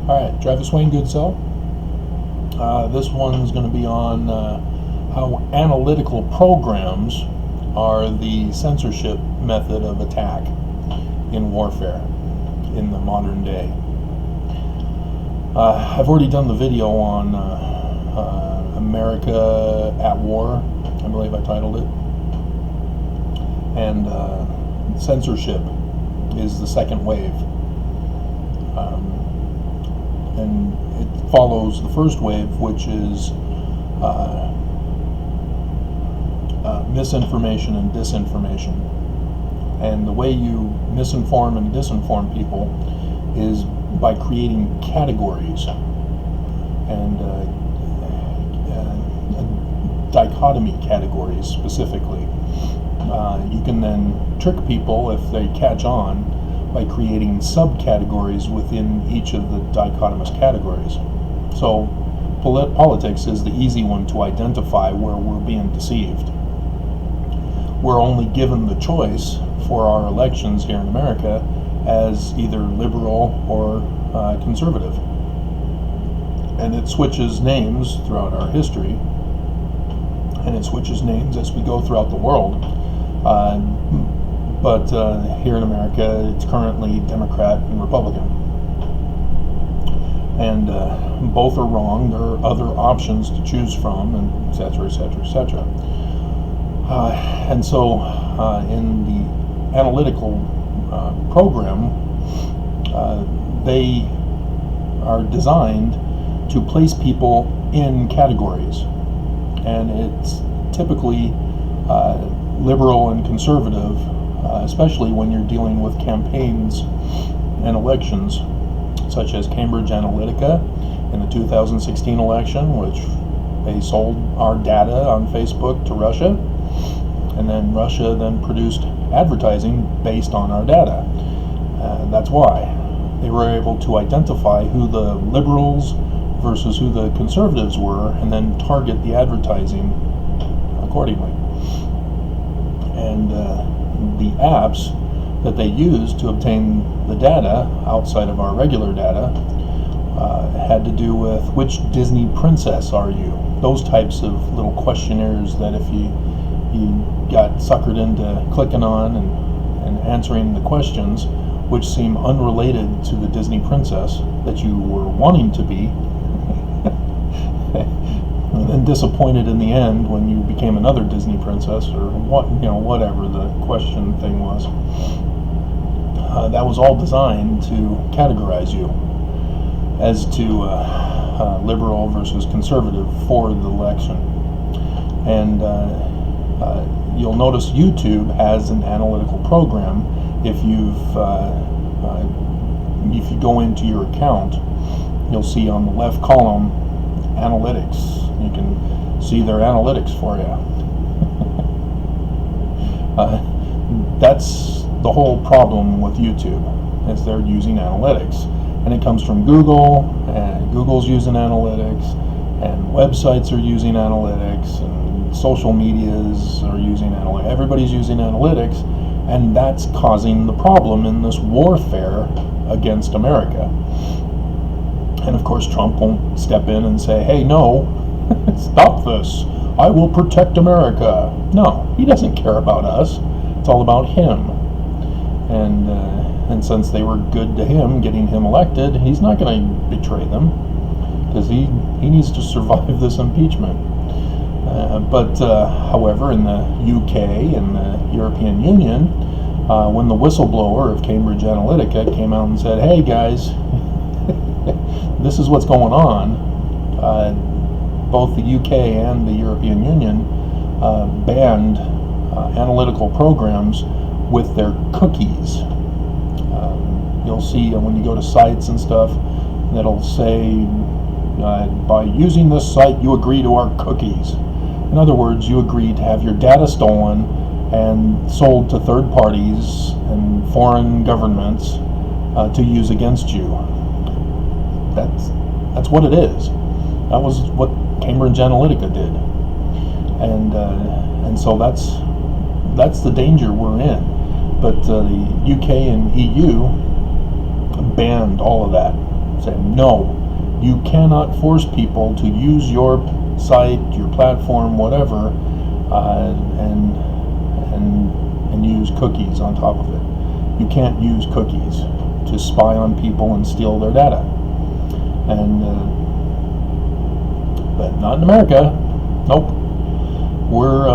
Alright, Travis Wayne, good self. This one's going to be on how analytical programs are the censorship method of attack in warfare in the modern day. I've already done the video on America at War, I believe I titled it, and censorship is the second wave. And it follows the first wave, which is misinformation and disinformation. And the way you misinform and disinform people is by creating categories and dichotomy categories specifically. You can then trick people if they catch on by creating subcategories within each of the dichotomous categories. So politics is the easy one to identify where we're being deceived. We're only given the choice for our elections here in America as either liberal or conservative. And it switches names throughout our history, and it switches names as we go throughout the world. But here in America, it's currently Democrat and Republican. And both are wrong. There are other options to choose from, and et cetera, et cetera, et cetera. And so in the analytical program, they are designed to place people in categories. And it's typically liberal and conservative, especially when you're dealing with campaigns and elections, such as Cambridge Analytica in the 2016 election, which they sold our data on Facebook to Russia, and then Russia then produced advertising based on our data. That's why they were able to identify who the liberals versus who the conservatives were, and then target the advertising accordingly. And the apps that they use to obtain the data outside of our regular data had to do with which Disney princess are you? Those types of little questionnaires that if you got suckered into clicking on and answering the questions, which seem unrelated to the Disney princess that you were wanting to be, and then disappointed in the end when you became another Disney princess, or whatever the question thing was. That was all designed to categorize you as to liberal versus conservative for the election. And you'll notice YouTube has an analytical program. If you go into your account, you'll see on the left column analytics. You can see their analytics for you. That's the whole problem with YouTube, is they're using analytics. And it comes from Google, and Google's using analytics, and websites are using analytics, and social medias are using analytics. Everybody's using analytics, and that's causing the problem in this warfare against America. And of course, Trump won't step in and say, hey, no, stop this. I will protect America. No, he doesn't care about us. It's all about him. And since they were good to him, getting him elected, he's not going to betray them, because he needs to survive this impeachment. However, in the UK and the European Union, when the whistleblower of Cambridge Analytica came out and said, hey guys, this is what's going on, both the UK and the European Union banned analytical programs with their cookies. You'll see when you go to sites and stuff, that'll say, by using this site, you agree to our cookies. In other words, you agree to have your data stolen and sold to third parties and foreign governments to use against you. That's what it is. That was what Cambridge Analytica did, and so that's the danger we're in. But the UK and EU banned all of that. saying, no, you cannot force people to use your site, your platform, whatever, and use cookies on top of it. You can't use cookies to spy on people and steal their data. And but not in America. Nope. We're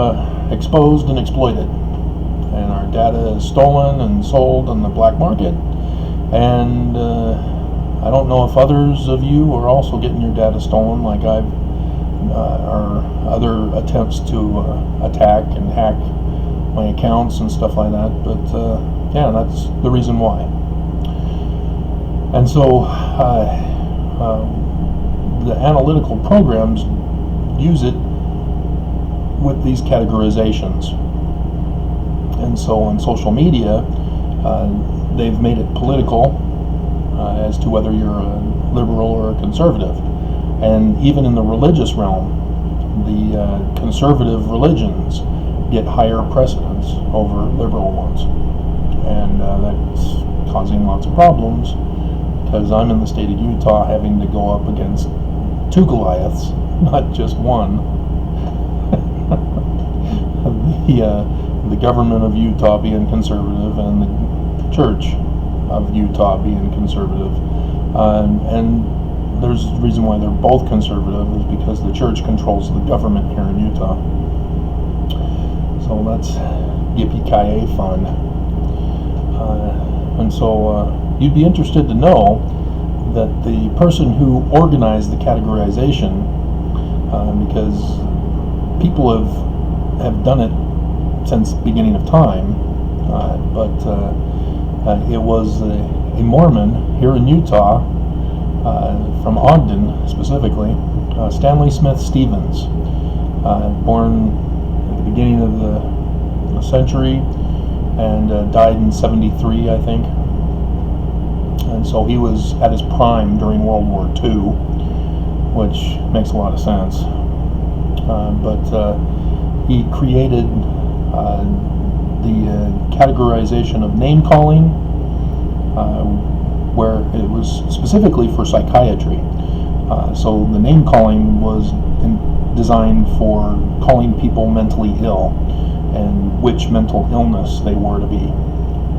exposed and exploited, and our data is stolen and sold on the black market. And I don't know if others of you are also getting your data stolen, like I've, or other attempts to attack and hack my accounts and stuff like that. But yeah, that's the reason why. And so the analytical programs use it with these categorizations. And so on social media, they've made it political as to whether you're a liberal or a conservative. And even in the religious realm, the conservative religions get higher precedence over liberal ones. And that's causing lots of problems, because I'm in the state of Utah having to go up against two Goliaths, not just one. The government of Utah being conservative and the Church of Utah being conservative. And there's a reason why they're both conservative, is because the Church controls the government here in Utah. So that's yippee-ki-yay fun. And so you'd be interested to know that the person who organized the categorization, because people have done it since the beginning of time, but it was a Mormon here in Utah, from Ogden specifically, Stanley Smith Stevens, born at the beginning of the century and died in 73, I think. And so he was at his prime during World War II, which makes a lot of sense. But he created the categorization of name calling, where it was specifically for psychiatry. So the name calling was designed for calling people mentally ill and which mental illness they were to be.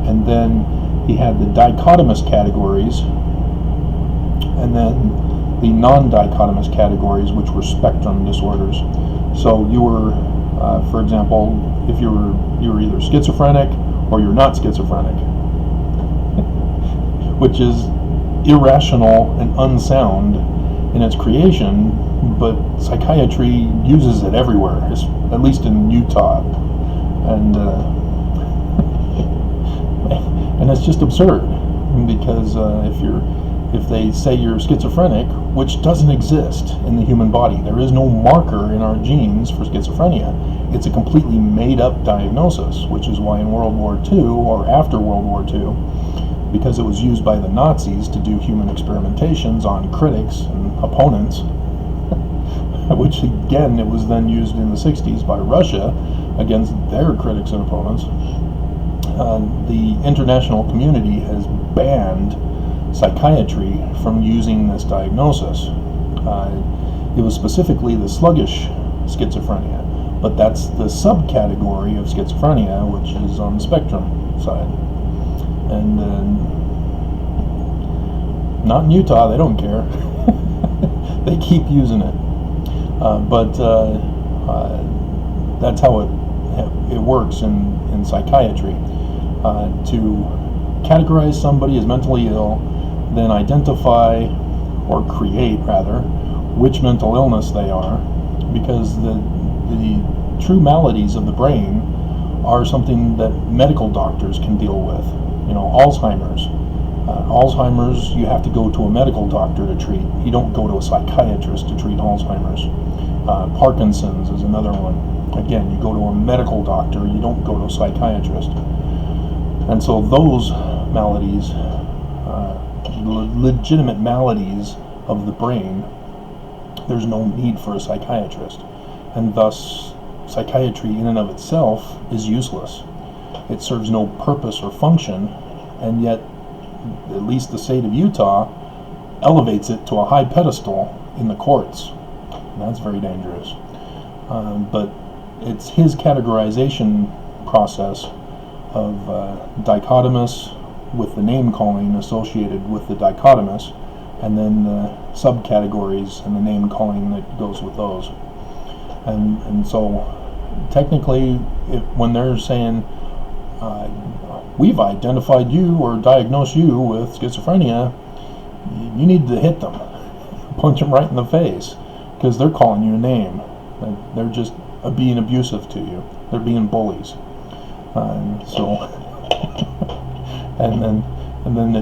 And then he had the dichotomous categories, and then the non-dichotomous categories, which were spectrum disorders. So you were, for example, if you were either schizophrenic or you're not schizophrenic, which is irrational and unsound in its creation, but psychiatry uses it everywhere, at least in Utah, and and it's just absurd, because if they say you're schizophrenic, which doesn't exist in the human body, there is no marker in our genes for schizophrenia. It's a completely made-up diagnosis, which is why in World War II, or after World War II, because it was used by the Nazis to do human experimentations on critics and opponents, which again, it was then used in the 60s by Russia against their critics and opponents. The international community has banned psychiatry from using this diagnosis. It was specifically the sluggish schizophrenia, but that's the subcategory of schizophrenia, which is on the spectrum side. And not in Utah, they don't care. They keep using it. But that's how it works in psychiatry. To categorize somebody as mentally ill, then identify, or create rather, which mental illness they are, because the true maladies of the brain are something that medical doctors can deal with. You know, Alzheimer's. Alzheimer's, you have to go to a medical doctor to treat. You don't go to a psychiatrist to treat Alzheimer's. Parkinson's is another one. Again, you go to a medical doctor, you don't go to a psychiatrist. And so those maladies, legitimate maladies of the brain, there's no need for a psychiatrist. And thus, psychiatry in and of itself is useless. It serves no purpose or function, and yet, at least the state of Utah elevates it to a high pedestal in the courts. And that's very dangerous. But it's his categorization process of dichotomous with the name calling associated with the dichotomous, and then the subcategories and the name calling that goes with those. And so technically, when they're saying we've identified you or diagnosed you with schizophrenia, you need to hit them, punch them right in the face, because they're calling you a name. They're just being abusive to you. They're being bullies. And then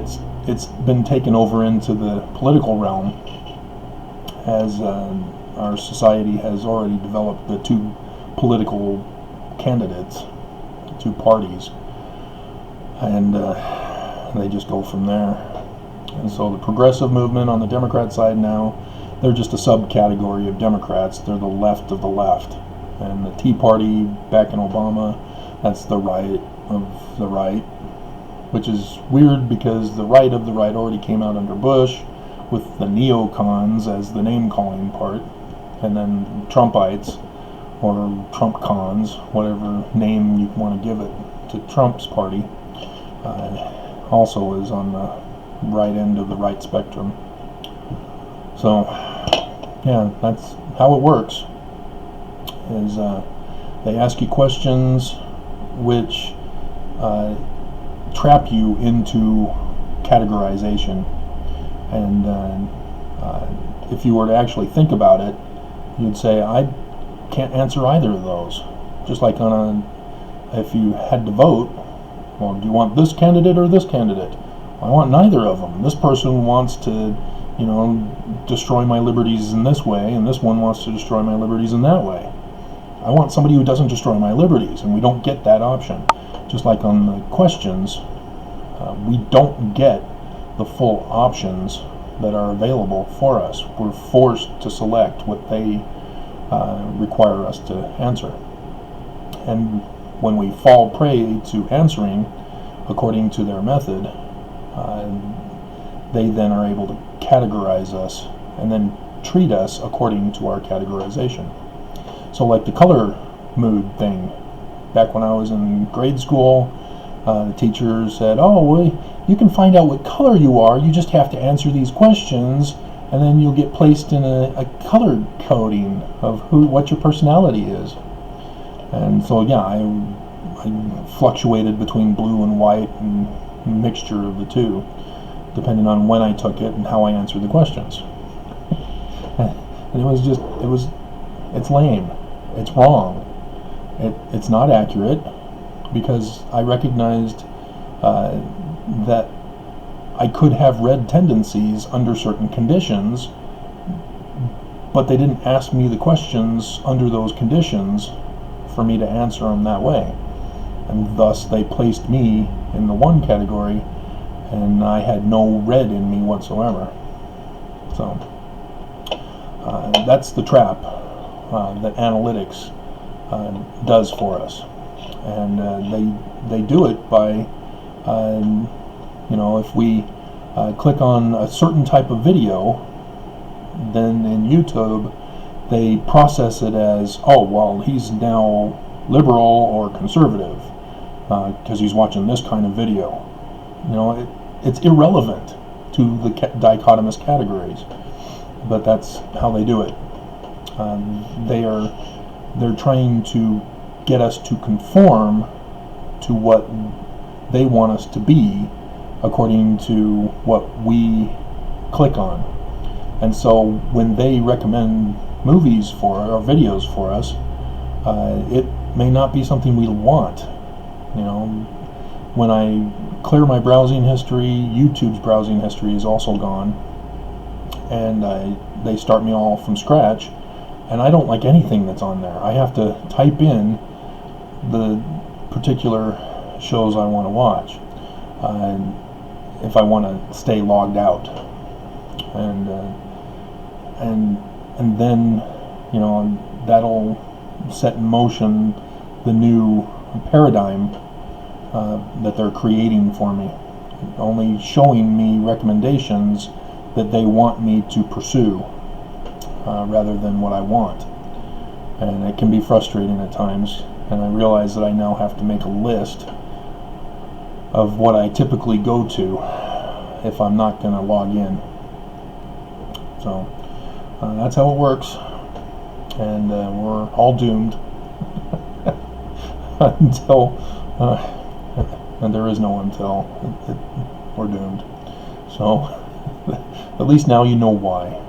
it's been taken over into the political realm, as our society has already developed the two political candidates, two parties, and they just go from there. And so the progressive movement on the Democrat side now, they're just a subcategory of Democrats. They're the left of the left. And the Tea Party back in Obama, that's the right of the right, which is weird because the right of the right already came out under Bush with the neocons as the name-calling part, and then Trumpites, or Trump cons, whatever name you want to give it to Trump's party, also is on the right end of the right spectrum. So, yeah, that's how it works. Is they ask you questions which trap you into categorization, and if you were to actually think about it, you'd say, I can't answer either of those. Just like if you had to vote, well, do you want this candidate or this candidate? I want neither of them. This person wants to, destroy my liberties in this way, and this one wants to destroy my liberties in that way. I want somebody who doesn't destroy my liberties, and we don't get that option. Just like on the questions, we don't get the full options that are available for us. We're forced to select what they require us to answer. And when we fall prey to answering according to their method, they then are able to categorize us and then treat us according to our categorization. So like the color mood thing, back when I was in grade school, the teacher said, oh, well, you can find out what color you are, you just have to answer these questions, and then you'll get placed in a color coding of what your personality is. And so, yeah, I fluctuated between blue and white and a mixture of the two, depending on when I took it and how I answered the questions. And it's lame. It's wrong. It's not accurate, because I recognized that I could have read tendencies under certain conditions, but they didn't ask me the questions under those conditions for me to answer them that way. And thus they placed me in the one category, and I had no red in me whatsoever. So that's the trap that analytics does for us. And they do it by, if we click on a certain type of video, then in YouTube they process it as, oh, well, he's now liberal or conservative because he's watching this kind of video. It's irrelevant to the dichotomous categories, but that's how they do it. They're trying to get us to conform to what they want us to be according to what we click on. And so when they recommend movies or videos for us, it may not be something we want. When I clear my browsing history, YouTube's browsing history is also gone, and they start me all from scratch, and I don't like anything that's on there. I have to type in the particular shows I want to watch if I want to stay logged out, and then that'll set in motion the new paradigm that they're creating for me, only showing me recommendations that they want me to pursue rather than what I want. And it can be frustrating at times, and I realize that I now have to make a list of what I typically go to if I'm not going to log in. So that's how it works, and we're all doomed until and there is no until we're doomed. So at least now you know why.